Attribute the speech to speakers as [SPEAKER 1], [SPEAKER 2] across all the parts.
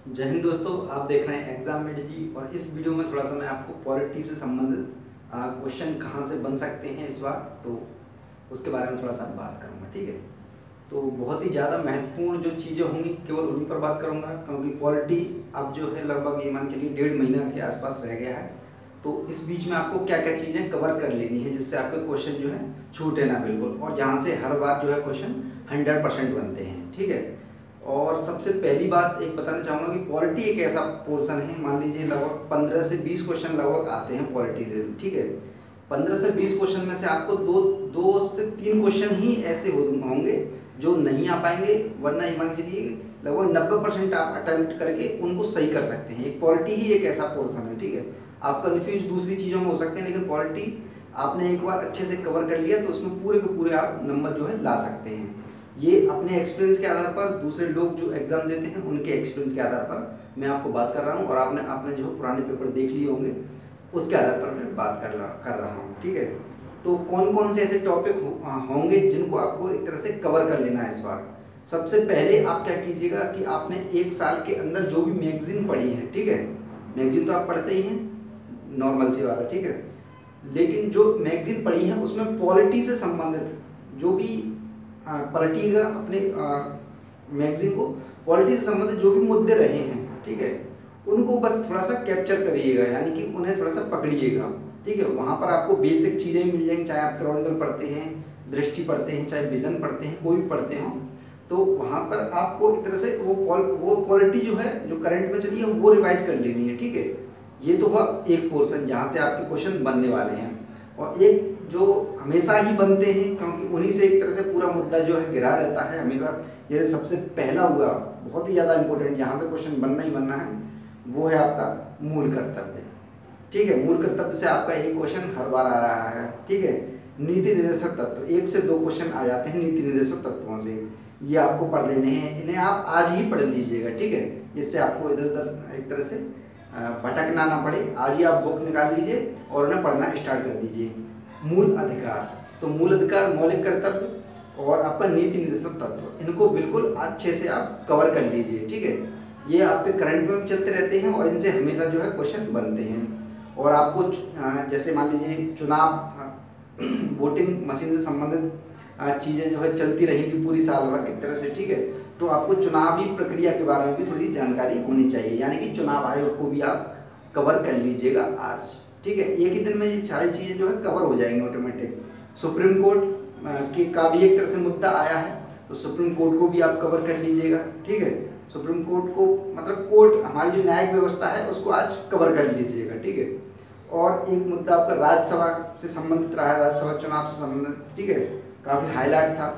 [SPEAKER 1] जय हिंद दोस्तों, आप देख रहे हैं एग्जाम मेडी जी। और इस वीडियो में थोड़ा सा मैं आपको पॉलिटी से संबंधित क्वेश्चन कहाँ से बन सकते हैं इस बार, तो उसके बारे में थोड़ा सा बात करूँगा। ठीक है, तो बहुत ही ज़्यादा महत्वपूर्ण जो चीज़ें होंगी केवल उन्हीं पर बात करूँगा, क्योंकि पॉलिटी अब जो है लगभग ये मान के चलिए 1.5 महीना के आसपास रह गया है। तो इस बीच में आपको क्या क्या चीज़ें कवर कर लेनी है जिससे आपके क्वेश्चन जो है छूटे ना बिल्कुल, और जहाँ से हर बार जो है क्वेश्चन 100% बनते हैं। ठीक है, और सबसे पहली बात एक बताना चाहूँगा कि पॉलिटी एक ऐसा पोर्शन है, मान लीजिए लगभग 15 से 20 क्वेश्चन लगभग आते हैं पॉलिटी से। ठीक है, 15 से 20 क्वेश्चन में से आपको दो से तीन क्वेश्चन ही ऐसे होंगे जो नहीं आ पाएंगे, वरना ये मान के चलिए लगभग 90% आप अटेम्प्ट करके उनको सही कर सकते हैं। एक पॉलिटी ही एक ऐसा पोर्शन है। ठीक है, आप कन्फ्यूज दूसरी चीज़ों में हो सकते हैं, लेकिन पॉलिटी आपने एक बार अच्छे से कवर कर लिया तो उसमें पूरे के पूरे आप नंबर जो है ला सकते हैं। ये अपने एक्सपीरियंस के आधार पर, दूसरे लोग जो एग्जाम देते हैं उनके एक्सपीरियंस के आधार पर मैं आपको बात कर रहा हूँ, और आपने जो पुराने पेपर देख लिए होंगे उसके आधार पर मैं बात कर रहा हूँ। ठीक है, तो कौन कौन से ऐसे टॉपिक होंगे जिनको आपको एक तरह से कवर कर लेना है इस बार। सबसे पहले आप क्या कीजिएगा कि आपने एक साल के अंदर जो भी मैगजीन पढ़ी है, ठीक है, मैगजीन तो आप पढ़ते ही हैं, नॉर्मल सी बात है। ठीक है, लेकिन जो मैगजीन पढ़ी है उसमें पॉलिटी से संबंधित जो भी पॉलिटी का अपने मैगजीन को पॉलिटी से संबंधित जो भी मुद्दे रहे हैं, ठीक है, उनको बस थोड़ा सा कैप्चर करिएगा, यानी कि उन्हें थोड़ा सा पकड़िएगा। ठीक है, वहाँ पर आपको बेसिक चीज़ें मिल जाएंगी, चाहे आप क्रॉनिकल पढ़ते हैं, दृष्टि पढ़ते हैं, चाहे विजन पढ़ते हैं, कोई भी पढ़ते हो, तो वहाँ पर आपको एक तरह से वो पॉलिटी जो है जो करंट में चली है वो रिवाइज कर लेनी है। ठीक है, ये तो हुआ एक पोर्शन जहाँ से आपके क्वेश्चन बनने वाले हैं, और एक जो हमेशा ही बनते हैं क्योंकि उन्हीं से एक तरह से पूरा मुद्दा जो है घिरा रहता है हमेशा। ये सबसे पहला हुआ बहुत ही ज़्यादा इंपॉर्टेंट, यहाँ से क्वेश्चन बनना ही बनना है, वो है आपका मूल कर्तव्य। ठीक है, मूल कर्तव्य से आपका एक क्वेश्चन हर बार आ रहा है। ठीक है, नीति निर्देशक तत्व, 1 से 2 क्वेश्चन आ जाते हैं नीति निर्देशक तत्वों से, ये आपको पढ़ लेने हैं, इन्हें आप आज ही पढ़ लीजिएगा। ठीक है, जिससे आपको इधर उधर एक तरह से भटकना ना पड़े। आज ही आप बुक निकाल लीजिए और उन्हें पढ़ना स्टार्ट कर दीजिए। मूल अधिकार, तो मूल अधिकार, मौलिक कर्तव्य और आपका नीति निर्देशक तत्व, इनको बिल्कुल अच्छे से आप कवर कर लीजिए। ठीक है, ये आपके करंट में चलते रहते हैं और इनसे हमेशा जो है क्वेश्चन बनते हैं। और आपको जैसे मान लीजिए चुनाव वोटिंग मशीन से संबंधित चीज़ें जो है चलती रही थी पूरी साल भर एक तरह से। ठीक है, तो आपको चुनावी प्रक्रिया के बारे में भी थोड़ी जानकारी होनी चाहिए, यानी कि चुनाव आयोग को भी आप कवर कर लीजिएगा आज। ठीक है, एक ही दिन में ये सारी चीज़ें जो है कवर हो जाएंगी ऑटोमेटिक। सुप्रीम कोर्ट के का भी एक तरह से मुद्दा आया है, तो सुप्रीम कोर्ट को भी आप कवर कर लीजिएगा। ठीक है, सुप्रीम कोर्ट को मतलब कोर्ट, हमारी जो न्यायिक व्यवस्था है उसको आज कवर कर लीजिएगा। ठीक है, और एक मुद्दा आपका राज्यसभा से संबंधित रहा है, राज्यसभा चुनाव से संबंधित। ठीक है, काफ़ी हाईलाइट था,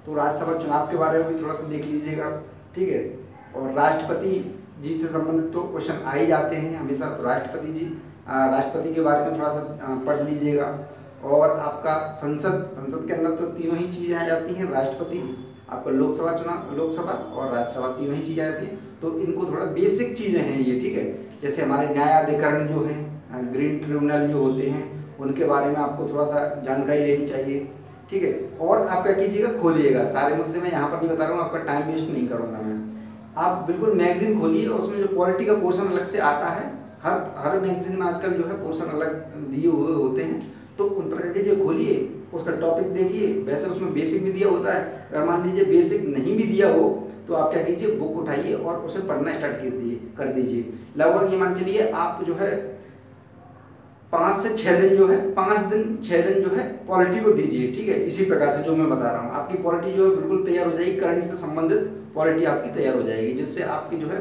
[SPEAKER 1] तो राज्यसभा चुनाव के बारे में भी थोड़ा सा देख लीजिएगा। ठीक है, और राष्ट्रपति जी से संबंधित तो क्वेश्चन आ ही जाते हैं हमेशा, तो राष्ट्रपति के बारे में थोड़ा सा पढ़ लीजिएगा। और आपका संसद के अंदर तो तीनों ही चीज़ें आ जाती हैं, राष्ट्रपति, आपका लोकसभा और राज्यसभा, तीनों ही चीज़ें आ जाती हैं, तो इनको थोड़ा बेसिक चीज़ें हैं ये। ठीक है, जैसे हमारे न्यायाधिकरण जो हैं, ग्रीन ट्रिब्यूनल जो होते हैं, उनके बारे में आपको थोड़ा सा जानकारी लेनी चाहिए। ठीक है, और आप क्या कीजिएगा, खोलिएगा सारे मुद्दे, मैं यहाँ पर नहीं बता रहा हूँ, आपका टाइम वेस्ट नहीं करूँगा मैं। आप बिल्कुल मैगजीन खोलिए, उसमें जो पॉलिटी का पोर्शन अलग से आता है, हर मैगजीन में आजकल जो है पोर्शन अलग दिए हुए होते हैं, तो उन प्रकार के जो खोलिए, उसका टॉपिक देखिए। वैसे उसमें बेसिक भी दिया होता है, अगर मान लीजिए बेसिक नहीं भी दिया हो तो आप क्या कीजिए, बुक उठाइए और उसे पढ़ना स्टार्ट कर दीजिए। लगभग ये मान चलिए आप जो है 5 से 6 दिन जो है, 6 दिन जो है पॉलिटी को दीजिए। ठीक है, इसी प्रकार से जो मैं बता रहा हूँ, आपकी पॉलिटी जो है बिल्कुल तैयार हो जाएगी, करंट से संबंधित पॉलिटी आपकी तैयार हो जाएगी, जिससे आपकी जो है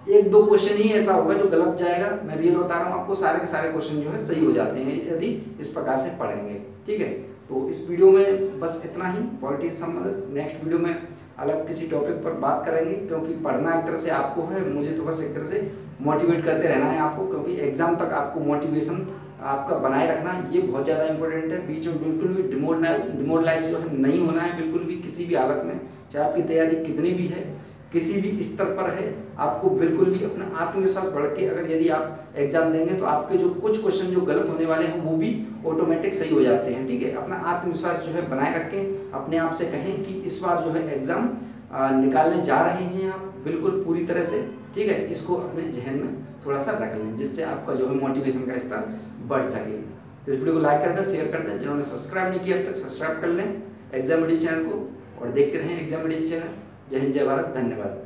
[SPEAKER 1] 1-2 क्वेश्चन ही ऐसा होगा जो गलत जाएगा। मैं रियल बता रहा हूँ आपको, सारे के सारे क्वेश्चन जो है सही हो जाते हैं यदि इस प्रकार से पढ़ेंगे। ठीक है, तो इस वीडियो में बस इतना ही पॉलिटी से संबंधित। नेक्स्ट वीडियो में अलग किसी टॉपिक पर बात करेंगे, क्योंकि पढ़ना एक तरह से आपको है, मुझे तो बस एक तरह से मोटिवेट करते रहना है आपको, क्योंकि एग्जाम तक आपको मोटिवेशन आपका बनाए रखना ये बहुत ज़्यादा इंपॉर्टेंट है। बीच में बिल्कुल भी डिमोरलाइज जो है नहीं होना है, बिल्कुल भी किसी भी हालत में, चाहे आपकी तैयारी कितनी भी है, किसी भी स्तर पर है, आपको बिल्कुल भी अपना आत्मविश्वास बढ़ के अगर यदि आप एग्जाम देंगे तो आपके जो कुछ क्वेश्चन जो गलत होने वाले हैं वो भी ऑटोमेटिक सही हो जाते हैं। ठीक है, अपना आत्मविश्वास जो है बनाए रखें, अपने आप से कहें कि इस बार जो है एग्जाम निकालने जा रहे हैं आप, बिल्कुल पूरी पूरी तरह से, ठीक है। इसको अपने जहन में थोड़ा सा रख लें, जिससे आपका जो है मोटिवेशन का स्तर बढ़ सके। तो इस वीडियो को लाइक कर दें, शेयर कर दें। जिन्होंने सब्सक्राइब नहीं किया अब तक सब्सक्राइब कर लें एग्जाम विडियो चैनल को, और देखते रहें एग्जाम विडियो चैनल। जय हिंद, जय भारत, धन्यवाद।